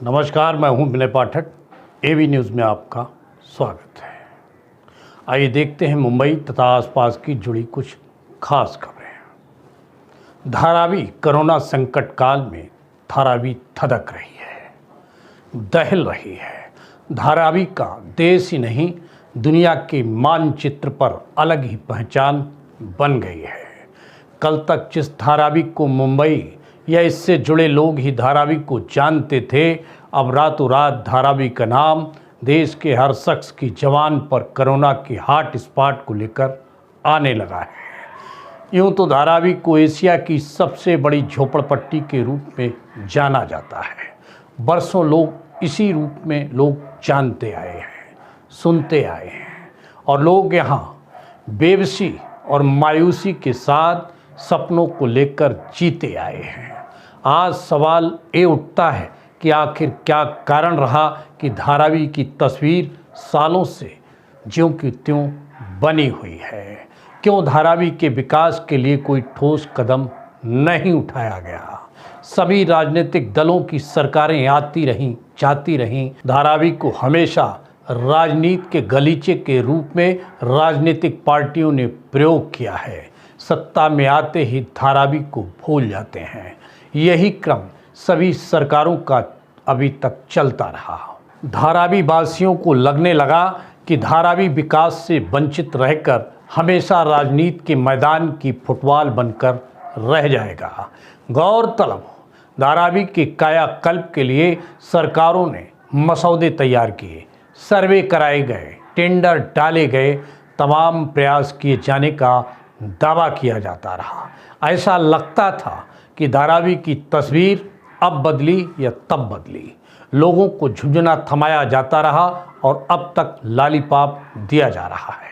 नमस्कार, मैं हूं विनय पाठक। एबी न्यूज़ में आपका स्वागत है। आइए देखते हैं मुंबई तथा आसपास की जुड़ी कुछ खास खबरें। धारावी कोरोना संकट काल में धारावी धधक रही है, दहल रही है। धारावी का देश ही नहीं दुनिया के मानचित्र पर अलग ही पहचान बन गई है। कल तक जिस धारावी को मुंबई या इससे जुड़े लोग ही धारावी को जानते थे, अब रातों रात धारावी का नाम देश के हर शख्स की जबान पर कोरोना के हॉट स्पॉट को लेकर आने लगा है। यूँ तो धारावी को एशिया की सबसे बड़ी झोपड़पट्टी के रूप में जाना जाता है। बरसों लोग इसी रूप में लोग जानते आए हैं, सुनते आए हैं और लोग यहाँ बेबसी और मायूसी के साथ सपनों को लेकर जीते आए हैं। आज सवाल ये उठता है कि आखिर क्या कारण रहा कि धारावी की तस्वीर सालों से ज्यों की त्यों बनी हुई है। क्यों धारावी के विकास के लिए कोई ठोस कदम नहीं उठाया गया। सभी राजनीतिक दलों की सरकारें आती रहीं, जाती रहीं। धारावी को हमेशा राजनीति के गलीचे के रूप में राजनीतिक पार्टियों ने प्रयोग किया है। सत्ता में आते ही धारावी को भूल जाते हैं। यही क्रम सभी सरकारों का अभी तक चलता रहा। धारावी वासियों को लगने लगा कि धारावी विकास से वंचित रहकर हमेशा राजनीति के मैदान की फुटबॉल बनकर रह जाएगा। गौरतलब धारावी के कायाकल्प के लिए सरकारों ने मसौदे तैयार किए, सर्वे कराए गए, टेंडर डाले गए, तमाम प्रयास किए जाने का दावा किया जाता रहा। ऐसा लगता था कि धारावी की तस्वीर अब बदली या तब बदली। लोगों को झुंझुना थमाया जाता रहा और अब तक लॉलीपॉप दिया जा रहा है।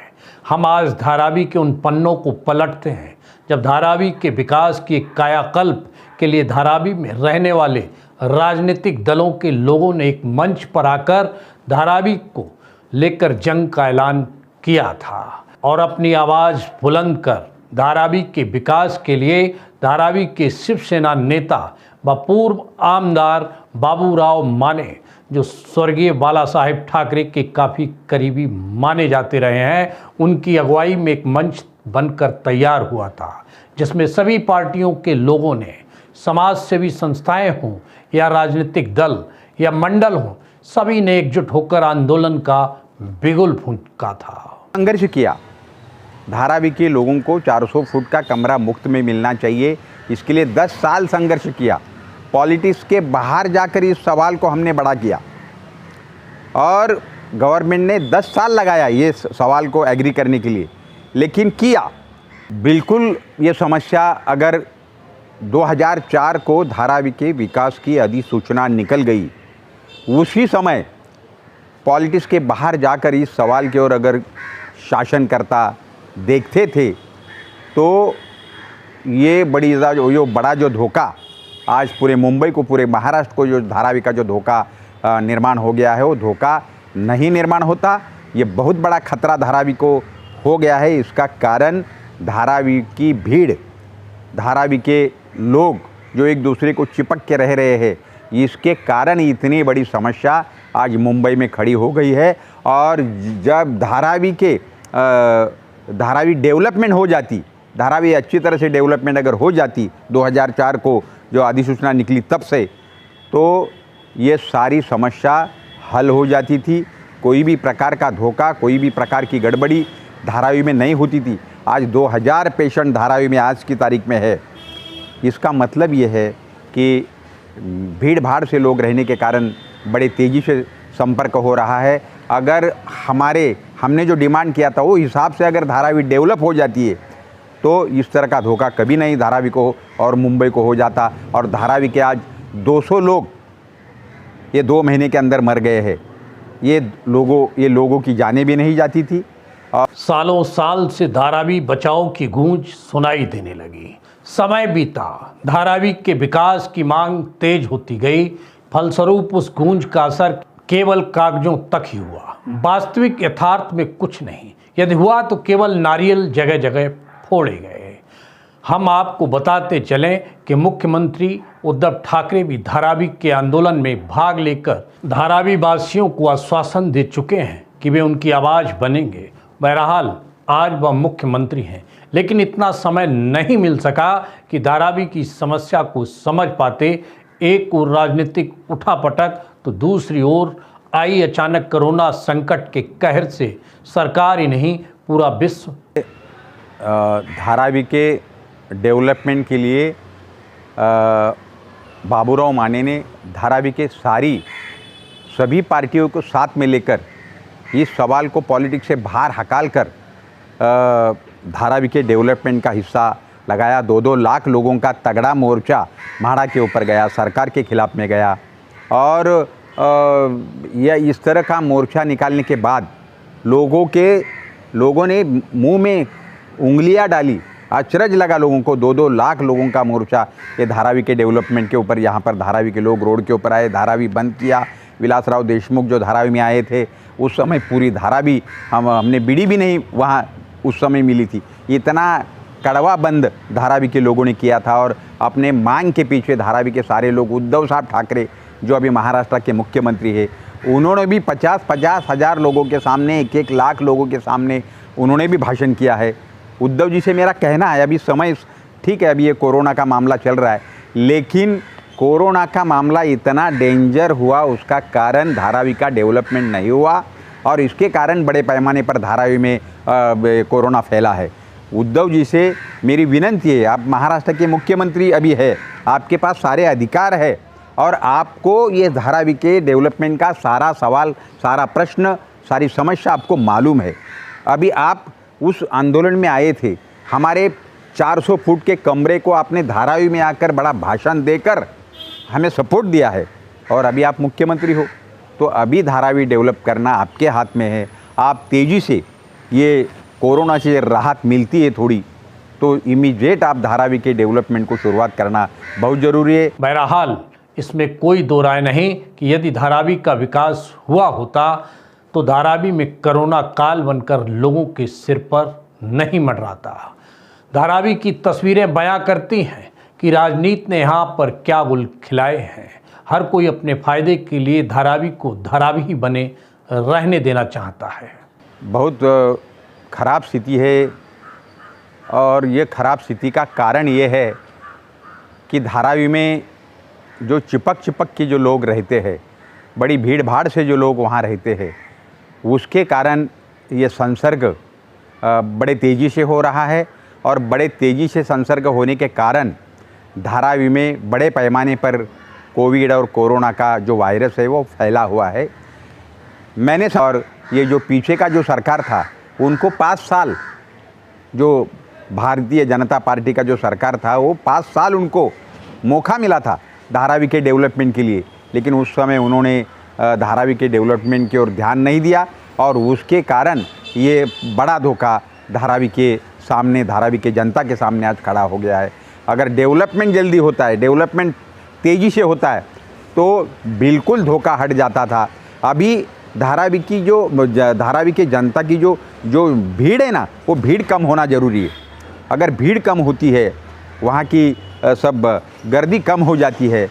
हम आज धारावी के उन पन्नों को पलटते हैं जब धारावी के विकास की कायाकल्प के लिए धारावी में रहने वाले राजनीतिक दलों के लोगों ने एक मंच पर आकर धारावी को लेकर जंग का ऐलान किया था और अपनी आवाज़ बुलंद कर धारावी के विकास के लिए धारावी के शिवसेना नेता व पूर्व आमदार बाबूराव माने, जो स्वर्गीय बाला साहेब ठाकरे के काफ़ी करीबी माने जाते रहे हैं, उनकी अगुवाई में एक मंच बनकर तैयार हुआ था जिसमें सभी पार्टियों के लोगों ने, समाज सेवी संस्थाएं हों या राजनीतिक दल या मंडल हों, सभी ने एकजुट होकर आंदोलन का बिगुल फूंका था। संघर्ष किया। धारावी के लोगों को 400 फुट का कमरा मुफ्त में मिलना चाहिए, इसके लिए 10 साल संघर्ष किया। पॉलिटिक्स के बाहर जाकर इस सवाल को हमने बड़ा किया और गवर्नमेंट ने 10 साल लगाया ये सवाल को एग्री करने के लिए, लेकिन किया। बिल्कुल ये समस्या अगर 2004 को धारावी के विकास की अधिसूचना निकल गई, उसी समय पॉलिटिक्स के बाहर जाकर इस सवाल की ओर अगर शासनकर्ता देखते थे तो ये बड़ा जो धोखा आज पूरे मुंबई को, पूरे महाराष्ट्र को जो धारावी का जो धोखा निर्माण हो गया है, वो धोखा नहीं निर्माण होता। ये बहुत बड़ा खतरा धारावी को हो गया है। इसका कारण धारावी की भीड़, धारावी के लोग जो एक दूसरे को चिपक के रह रहे हैं, इसके कारण इतनी बड़ी समस्या आज मुंबई में खड़ी हो गई है। और जब धारावी डेवलपमेंट हो जाती, धारावी अच्छी तरह से डेवलपमेंट अगर हो जाती 2004 को जो अधिसूचना निकली तब से, तो ये सारी समस्या हल हो जाती थी। कोई भी प्रकार का धोखा, कोई भी प्रकार की गड़बड़ी धारावी में नहीं होती थी। आज 2000 पेशेंट धारावी में आज की तारीख में है। इसका मतलब ये है कि भीड़ भाड़ से लोग रहने के कारण बड़े तेज़ी से संपर्क हो रहा है। अगर हमने जो डिमांड किया था वो हिसाब से अगर धारावी डेवलप हो जाती है तो इस तरह का धोखा कभी नहीं धारावी को और मुंबई को हो जाता। और धारावी के आज 200 लोग ये 2 महीने के अंदर मर गए हैं। ये लोगों की जानें भी नहीं जाती थी। और सालों साल से धारावी बचाओ की गूंज सुनाई देने लगी। समय बीता, धारावी के विकास की मांग तेज होती गई। फलस्वरूप उस गूंज का असर केवल कागजों तक ही हुआ, वास्तविक यथार्थ में कुछ नहीं। यदि हुआ तो केवल नारियल जगह जगह फोड़े गए। हम आपको बताते चलें कि मुख्यमंत्री उद्धव ठाकरे भी धारावी के आंदोलन में भाग लेकर धारावी वासियों को आश्वासन दे चुके हैं कि वे उनकी आवाज़ बनेंगे। बहरहाल आज वह मुख्यमंत्री हैं, लेकिन इतना समय नहीं मिल सका कि धारावी की समस्या को समझ पाते। एक ओर राजनीतिक उठापटक तो दूसरी ओर आई अचानक कोरोना संकट के कहर से सरकार ही नहीं पूरा विश्व धारावी के डेवलपमेंट के लिए बाबूराव माने ने धारावी के सभी पार्टियों को साथ में लेकर इस सवाल को पॉलिटिक्स से बाहर हकाल कर धारावी के डेवलपमेंट का हिस्सा लगाया। 2-2 लाख लोगों का तगड़ा मोर्चा म्हाडा के ऊपर गया, सरकार के खिलाफ में गया। और यह इस तरह का मोर्चा निकालने के बाद लोगों ने मुंह में उंगलियां डाली, अचरज लगा लोगों को। 2-2 लाख लोगों का मोर्चा ये धारावी के डेवलपमेंट के ऊपर, यहाँ पर धारावी के लोग रोड के ऊपर आए, धारावी बंद किया। विलासराव देशमुख जो धारावी में आए थे उस समय पूरी धारावी हमने बीड़ी भी नहीं वहाँ उस समय मिली थी। इतना कड़वा बंद धारावी के लोगों ने किया था। और अपने मांग के पीछे धारावी के सारे लोग, उद्धव साहब ठाकरे जो अभी महाराष्ट्र के मुख्यमंत्री है, उन्होंने भी 50-50 हज़ार लोगों के सामने, 1-1 लाख लोगों के सामने उन्होंने भी भाषण किया है। उद्धव जी से मेरा कहना है, अभी समय ठीक है, अभी ये कोरोना का मामला चल रहा है, लेकिन कोरोना का मामला इतना डेंजर हुआ, उसका कारण धारावी का डेवलपमेंट नहीं हुआ और इसके कारण बड़े पैमाने पर धारावी में कोरोना फैला है। उद्धव जी से मेरी विनती है, आप महाराष्ट्र के मुख्यमंत्री अभी है, आपके पास सारे अधिकार है और आपको ये धारावी के डेवलपमेंट का सारा सवाल, सारा प्रश्न, सारी समस्या आपको मालूम है। अभी आप उस आंदोलन में आए थे, हमारे 400 फुट के कमरे को आपने धारावी में आकर बड़ा भाषण देकर हमें सपोर्ट दिया है और अभी आप मुख्यमंत्री हो, तो अभी धारावी डेवलप करना आपके हाथ में है। आप तेज़ी से, ये कोरोना से राहत मिलती है थोड़ी, तो इमीडिएट आप धारावी के डेवलपमेंट को शुरुआत करना बहुत ज़रूरी है। बहरहाल इसमें कोई दो राय नहीं कि यदि धारावी का विकास हुआ होता तो धारावी में कोरोना काल बनकर लोगों के सिर पर नहीं मंडराता। धारावी की तस्वीरें बयां करती हैं कि राजनीति ने यहाँ पर क्या गुल खिलाए हैं। हर कोई अपने फायदे के लिए धारावी को धारावी ही बने रहने देना चाहता है। बहुत ख़राब स्थिति है और ये ख़राब स्थिति का कारण ये है कि धारावी में जो चिपक के जो लोग रहते हैं, बड़ी भीड़ भाड़ से जो लोग वहाँ रहते हैं, उसके कारण ये संसर्ग बड़े तेज़ी से हो रहा है और बड़े तेज़ी से संसर्ग होने के कारण धारावी में बड़े पैमाने पर कोविड और कोरोना का जो वायरस है वो फैला हुआ है। मैंने और ये जो पीछे का जो सरकार था उनको 5 साल, जो भारतीय जनता पार्टी का जो सरकार था वो 5 साल उनको मौका मिला था धारावी के डेवलपमेंट के लिए, लेकिन उस समय उन्होंने धारावी के डेवलपमेंट की ओर ध्यान नहीं दिया और उसके कारण ये बड़ा धोखा धारावी के सामने, धारावी के जनता के सामने आज खड़ा हो गया है। अगर डेवलपमेंट जल्दी होता है, डेवलपमेंट तेज़ी से होता है तो बिल्कुल धोखा हट जाता था। अभी धारावी के जनता की जो भीड़ है ना, वो भीड़ कम होना ज़रूरी है। अगर भीड़ कम होती है, वहाँ की सब गर्दी कम हो जाती है,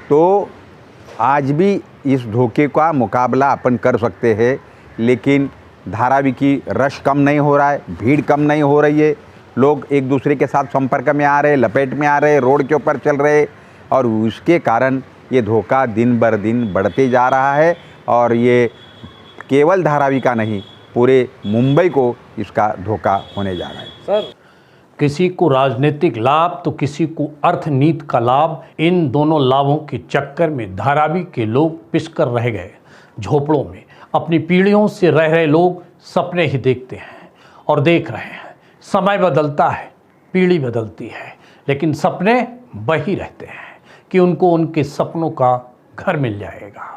तो आज भी इस धोखे का मुकाबला अपन कर सकते हैं। लेकिन धारावी की रश कम नहीं हो रहा है, भीड़ कम नहीं हो रही है, लोग एक दूसरे के साथ संपर्क में आ रहे, लपेट में आ रहे, रोड के ऊपर चल रहे और उसके कारण ये धोखा दिन बर दिन बढ़ते जा रहा है और ये केवल धारावी का नहीं, पूरे मुंबई को इसका धोखा होने जा रहा है। सर, किसी को राजनीतिक लाभ तो किसी को अर्थनीति का लाभ, इन दोनों लाभों के चक्कर में धारावी के लोग पिसकर रह गए झोपड़ों में। अपनी पीढ़ियों से रह रहे लोग सपने ही देखते हैं और देख रहे हैं। समय बदलता है, पीढ़ी बदलती है, लेकिन सपने वही रहते हैं कि उनको उनके सपनों का घर मिल जाएगा।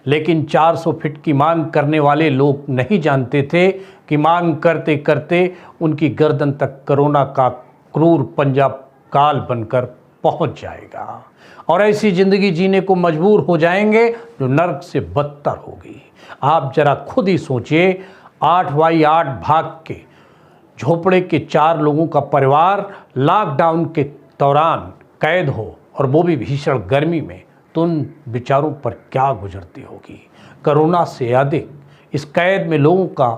लेकिन 400 फीट की मांग करने वाले लोग नहीं जानते थे कि मांग करते करते उनकी गर्दन तक कोरोना का क्रूर पंजा काल बनकर पहुंच जाएगा और ऐसी ज़िंदगी जीने को मजबूर हो जाएंगे जो नर्क से बदतर होगी। आप जरा खुद ही सोचिए, 8x8 भाग के झोपड़े के 4 लोगों का परिवार लॉकडाउन के दौरान कैद हो और वो भी भीषण गर्मी में, तो उन बेचारों पर क्या गुजरती होगी। कोरोना से अधिक इस कैद में लोगों का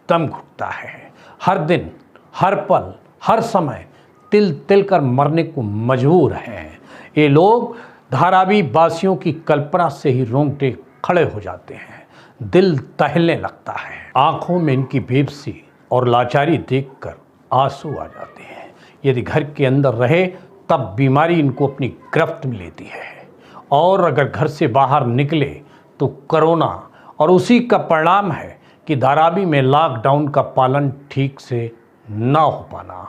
दम घुटता है। हर दिन, हर पल, हर समय तिल तिल कर मरने को मजबूर हैं। ये लोग धारावी वासियों की कल्पना से ही रोंगटे खड़े हो जाते हैं, दिल दहलने लगता है। आंखों में इनकी बेबसी और लाचारी देखकर आंसू आ जाते हैं। यदि घर के अंदर रहे तब बीमारी इनको अपनी गिरफ्त में लेती है, और अगर घर से बाहर निकले तो कोरोना, और उसी का परिणाम है कि धारावी में लॉकडाउन का पालन ठीक से ना हो पाना।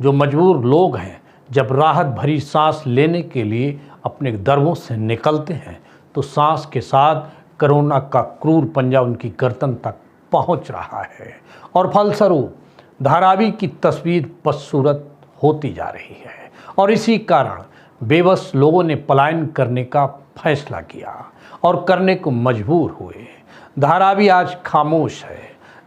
जो मजबूर लोग हैं, जब राहत भरी सांस लेने के लिए अपने दरों से निकलते हैं तो सांस के साथ कोरोना का क्रूर पंजा उनकी गर्दन तक पहुंच रहा है, और फलस्वरूप धारावी की तस्वीर बदसूरत होती जा रही है। और इसी कारण बेबस लोगों ने पलायन करने का फैसला किया और करने को मजबूर हुए। धारावी आज खामोश है,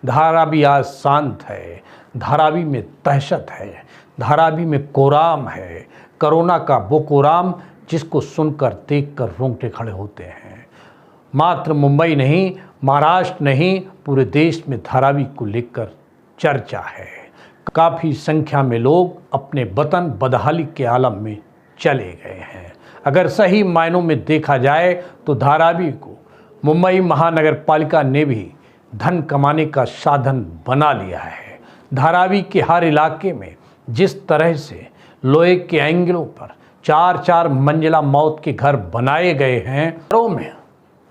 धारावी आज शांत है, धारावी में दहशत है, धारावी में कोराम है, कोरोना का वो कोराम जिसको सुनकर देखकर रोंगटे खड़े होते हैं। मात्र मुंबई नहीं, महाराष्ट्र नहीं, पूरे देश में धारावी को लेकर चर्चा है। काफ़ी संख्या में लोग अपने वतन बदहाली के आलम में चले गए हैं। अगर सही मायनों में देखा जाए तो धारावी को मुंबई महानगर पालिका ने भी धन कमाने का साधन बना लिया है। धारावी के हर इलाके में जिस तरह से लोहे के एंगलों पर 4-4 मंजिला मौत के घर बनाए गए हैं, घरों में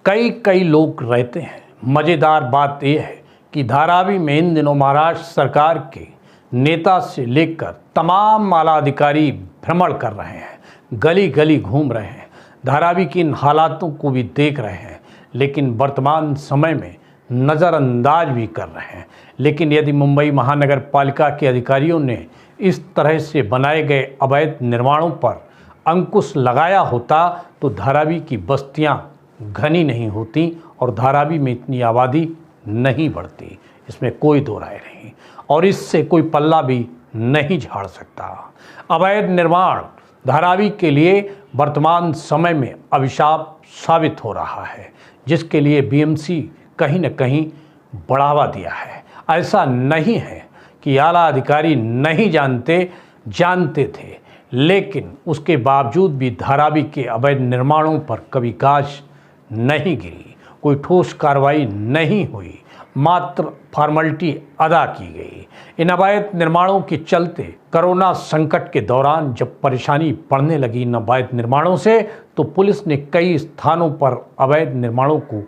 कई लोग रहते हैं। मज़ेदार बात यह है कि धारावी में इन दिनों महाराष्ट्र सरकार के नेता से लेकर तमाम आला अधिकारी भ्रमण कर रहे हैं, गली गली घूम रहे हैं, धारावी की इन हालातों को भी देख रहे हैं, लेकिन वर्तमान समय में नज़रअंदाज भी कर रहे हैं। लेकिन यदि मुंबई महानगर पालिका के अधिकारियों ने इस तरह से बनाए गए अवैध निर्माणों पर अंकुश लगाया होता तो धारावी की बस्तियां घनी नहीं होती और धारावी में इतनी आबादी नहीं बढ़ती। इसमें कोई दो राय नहीं, और इससे कोई पल्ला भी नहीं झाड़ सकता। अवैध निर्माण धारावी के लिए वर्तमान समय में अभिशाप साबित हो रहा है, जिसके लिए बीएमसी कहीं न कहीं बढ़ावा दिया है। ऐसा नहीं है कि आला अधिकारी नहीं जानते थे, लेकिन उसके बावजूद भी धारावी के अवैध निर्माणों पर कभी गाज नहीं गिरी, कोई ठोस कार्रवाई नहीं हुई, मात्र फॉर्मेलिटी अदा की गई। इन अवैध निर्माणों के चलते कोरोना संकट के दौरान जब परेशानी बढ़ने लगी इन अवैध निर्माणों से, तो पुलिस ने कई स्थानों पर अवैध निर्माणों को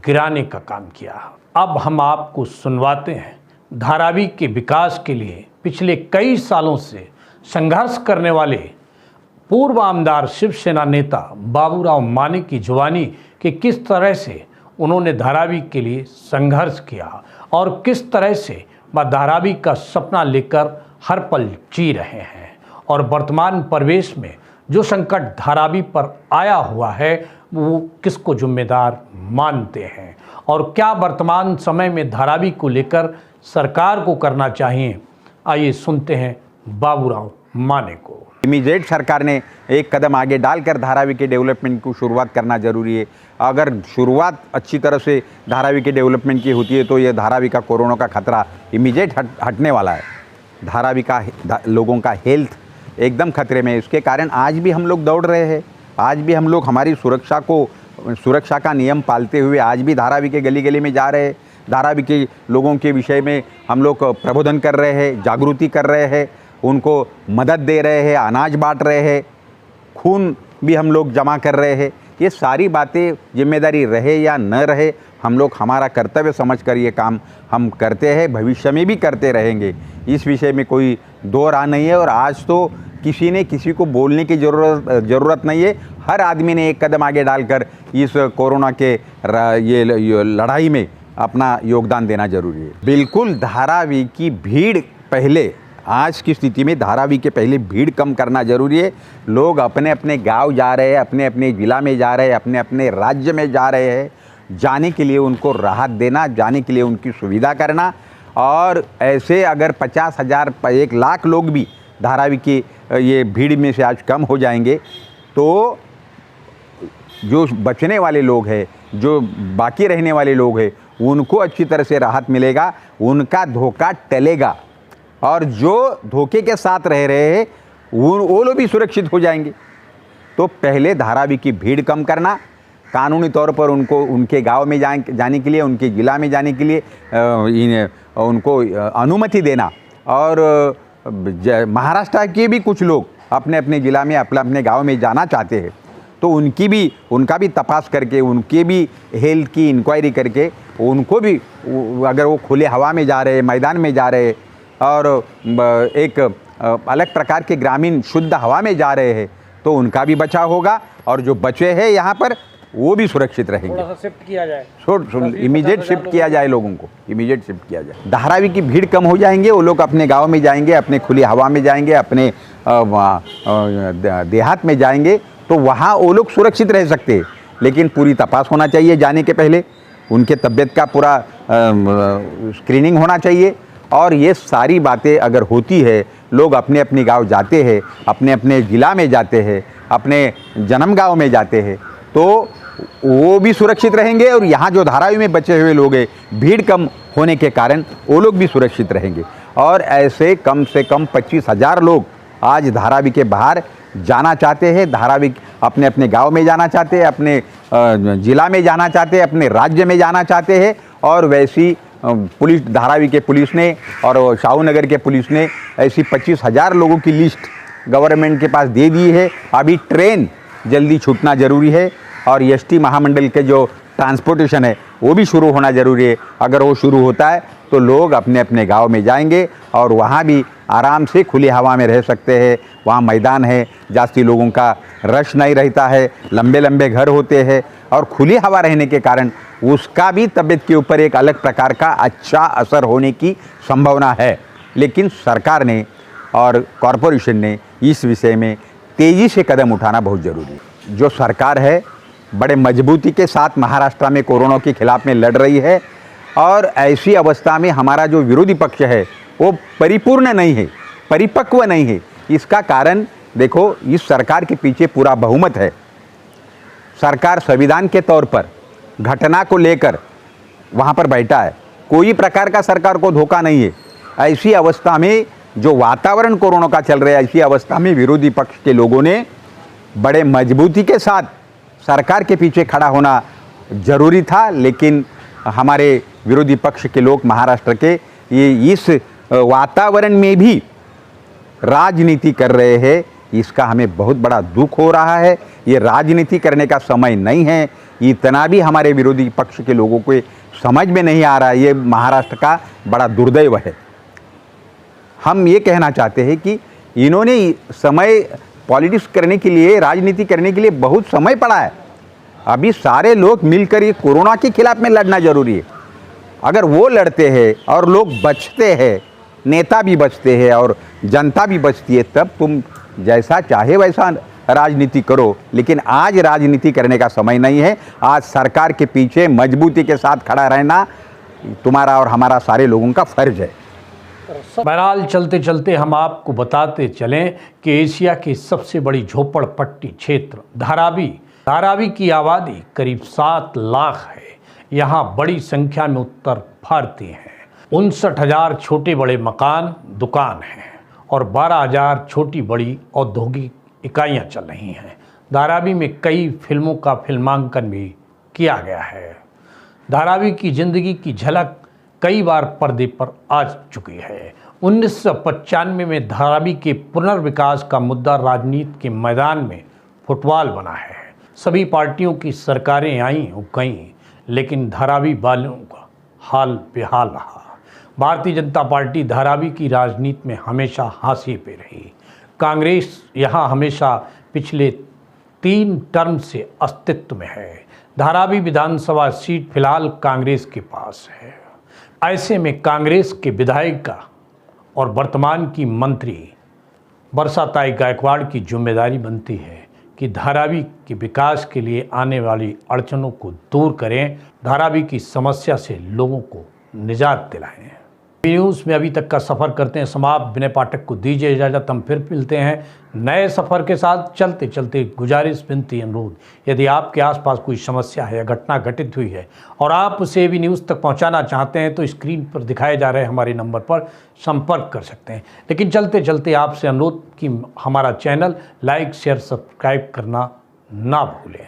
गिराने का काम किया। अब हम आपको सुनवाते हैं धारावी के विकास के लिए पिछले कई सालों से संघर्ष करने वाले पूर्व आमदार शिवसेना नेता बाबूराव माने की जुबानी कि किस तरह से उन्होंने धारावी के लिए संघर्ष किया और किस तरह से वह धारावी का सपना लेकर हर पल जी रहे हैं, और वर्तमान परिवेश में जो संकट धारावी पर आया हुआ है वो किसको जिम्मेदार मानते हैं, और क्या वर्तमान समय में धारावी को लेकर सरकार को करना चाहिए। आइए सुनते हैं बाबूराव माने को। इमीडिएट सरकार ने एक कदम आगे डालकर धारावी के डेवलपमेंट को शुरुआत करना ज़रूरी है। अगर शुरुआत अच्छी तरह से धारावी के डेवलपमेंट की होती है तो ये धारावी का कोरोना का खतरा इमीडिएट हटने वाला है। धारावी का लोगों का हेल्थ एकदम खतरे में है। इसके कारण आज भी हम लोग दौड़ रहे हैं, आज भी हम लोग हमारी सुरक्षा का नियम पालते हुए आज भी धारावी के गली गली में जा रहे हैं। धारावी के लोगों के विषय में हम लोग प्रबोधन कर रहे हैं, जागृति कर रहे हैं, उनको मदद दे रहे हैं, अनाज बांट रहे हैं, खून भी हम लोग जमा कर रहे हैं। ये सारी बातें जिम्मेदारी रहे या न रहे, हम लोग हमारा कर्तव्य समझकर ये काम हम करते हैं, भविष्य में भी करते रहेंगे। इस विषय में कोई दो राह नहीं है। और आज तो किसी ने किसी को बोलने की ज़रूरत नहीं है। हर आदमी ने एक कदम आगे डालकर इस कोरोना के ये लड़ाई में अपना योगदान देना जरूरी है। बिल्कुल धारावी की भीड़ पहले, आज की स्थिति में धारावी के पहले भीड़ कम करना ज़रूरी है। लोग अपने अपने गांव जा रहे हैं, अपने अपने ज़िला में जा रहे हैं, अपने अपने राज्य में जा रहे हैं। जाने के लिए उनको राहत देना, जाने के लिए उनकी सुविधा करना और ऐसे अगर 50,000 1 लाख लोग भी धारावी की ये भीड़ में से आज कम हो जाएंगे तो जो बचने वाले लोग हैं, जो बाकी रहने वाले लोग हैं, उनको अच्छी तरह से राहत मिलेगा, उनका धोखा टलेगा और जो धोखे के साथ रह रहे हैं वो लोग भी सुरक्षित हो जाएंगे। तो पहले धारावी की भीड़ कम करना, कानूनी तौर पर उनको उनके गांव में जाने के लिए, उनके ज़िला में जाने के लिए उनको अनुमति देना। और महाराष्ट्र के भी कुछ लोग अपने अपने ज़िला में अपने गांव में जाना चाहते हैं तो उनका भी तपास करके, उनके भी हेल्थ की इंक्वायरी करके, उनको भी अगर वो खुले हवा में जा रहे, मैदान में जा रहे और एक अलग प्रकार के ग्रामीण शुद्ध हवा में जा रहे हैं तो उनका भी बचाव होगा और जो बचे हैं यहाँ पर वो भी सुरक्षित रहेंगे। थोड़ा सा शिफ्ट किया जाए, इमीडिएट शिफ्ट किया जाए, लोगों को इमीडिएट शिफ्ट किया जाए। धारावी की भीड़ कम हो जाएंगे, वो लोग अपने गांव में जाएंगे, अपने खुली हवा में जाएंगे, अपने देहात में जाएंगे तो वहाँ वो लोग सुरक्षित रह सकते हैं। लेकिन पूरी तपास होना चाहिए जाने के पहले, उनके तबीयत का पूरा स्क्रीनिंग होना चाहिए। और ये सारी बातें अगर होती है, लोग अपने अपने गांव जाते हैं, अपने अपने ज़िला में जाते हैं, अपने जन्म गांव में जाते हैं तो वो भी सुरक्षित रहेंगे और यहाँ जो धारावी में बचे हुए लोग हैं, भीड़ कम होने के कारण वो लोग भी सुरक्षित रहेंगे। और ऐसे कम से कम 25,000 लोग आज धारावी के बाहर जाना चाहते हैं, धारावी अपने अपने गांव में जाना चाहते हैं, अपने ज़िला में जाना चाहते हैं, अपने राज्य में जाना चाहते हैं। और वैसी पुलिस, धारावी के पुलिस ने और शाहूनगर के पुलिस ने ऐसी 25,000 लोगों की लिस्ट गवर्नमेंट के पास दे दी है। अभी ट्रेन जल्दी छूटना ज़रूरी है और एसटी महामंडल के जो ट्रांसपोर्टेशन है वो भी शुरू होना ज़रूरी है। अगर वो शुरू होता है तो लोग अपने अपने गांव में जाएंगे और वहाँ भी आराम से खुली हवा में रह सकते हैं। वहाँ मैदान है, जास्ती लोगों का रश नहीं रहता है, लंबे लंबे घर होते हैं और खुली हवा रहने के कारण उसका भी तबीयत के ऊपर एक अलग प्रकार का अच्छा असर होने की संभावना है। लेकिन सरकार ने और कॉरपोरेशन ने इस विषय में तेज़ी से कदम उठाना बहुत ज़रूरी है। जो सरकार है बड़े मजबूती के साथ महाराष्ट्र में कोरोना के खिलाफ में लड़ रही है और ऐसी अवस्था में हमारा जो विरोधी पक्ष है वो परिपूर्ण नहीं है, परिपक्व नहीं है। इसका कारण देखो, इस सरकार के पीछे पूरा बहुमत है। सरकार संविधान के तौर पर घटना को लेकर वहाँ पर बैठा है, कोई प्रकार का सरकार को धोखा नहीं है। ऐसी अवस्था में जो वातावरण कोरोना का चल रहा है, ऐसी अवस्था में विरोधी पक्ष के लोगों ने बड़े मजबूती के साथ सरकार के पीछे खड़ा होना जरूरी था। लेकिन हमारे विरोधी पक्ष के लोग महाराष्ट्र के ये इस वातावरण में भी राजनीति कर रहे हैं, इसका हमें बहुत बड़ा दुख हो रहा है। ये राजनीति करने का समय नहीं है, इतना भी हमारे विरोधी पक्ष के लोगों को समझ में नहीं आ रहा है। ये महाराष्ट्र का बड़ा दुर्दैव है। हम ये कहना चाहते हैं कि इन्होंने समय पॉलिटिक्स करने के लिए, राजनीति करने के लिए बहुत समय पड़ा है। अभी सारे लोग मिलकर ये कोरोना के खिलाफ में लड़ना जरूरी है। अगर वो लड़ते हैं और लोग बचते हैं, नेता भी बचते हैं और जनता भी बचती है, तब तुम जैसा चाहे वैसा राजनीति करो। लेकिन आज राजनीति करने का समय नहीं है। आज सरकार के पीछे मजबूती के साथ खड़ा रहना तुम्हारा और हमारा सारे लोगों का फर्ज है। बहरहाल चलते चलते हम आपको बताते चलें कि एशिया की सबसे बड़ी झोपड़पट्टी क्षेत्र धारावी की आबादी करीब 7 लाख है। यहाँ बड़ी संख्या में उत्तर भारतीय हैं। 59,000 छोटे बड़े मकान, दुकान हैं और 12,000 छोटी बड़ी औद्योगिक इकाइयाँ चल रही हैं। धारावी में कई फिल्मों का फिल्मांकन भी किया गया है। धारावी की जिंदगी की झलक कई बार पर्दे पर आ चुकी है। 1995 में धारावी के पुनर्विकास का मुद्दा राजनीति के मैदान में फुटबॉल बना है। सभी पार्टियों की सरकारें आईं और गईं, लेकिन धारावी वालों का हाल बेहाल रहा। भारतीय जनता पार्टी धारावी की राजनीति में हमेशा हाशिए पे रही। कांग्रेस यहाँ हमेशा पिछले 3 टर्म से अस्तित्व में है। धारावी विधानसभा सीट फिलहाल कांग्रेस के पास है। ऐसे में कांग्रेस के विधायिका और वर्तमान की मंत्री बरसाताई गायकवाड़ की जिम्मेदारी बनती है कि धारावी के विकास के लिए आने वाली अड़चनों को दूर करें, धारावी की समस्या से लोगों को निजात दिलाएं। न्यूज़ में अभी तक का सफ़र करते हैं समाप्त। विनय पाठक को दीजिए इजाज़त। हम फिर मिलते हैं नए सफ़र के साथ। चलते चलते गुजारिश, विनती, अनुरोध, यदि आपके आसपास कोई समस्या है या घटना घटित हुई है और आप उसे AV न्यूज़ तक पहुंचाना चाहते हैं तो स्क्रीन पर दिखाए जा रहे हमारे नंबर पर संपर्क कर सकते हैं। लेकिन चलते चलते आपसे अनुरोध कि हमारा चैनल लाइक, शेयर, सब्सक्राइब करना ना भूलें।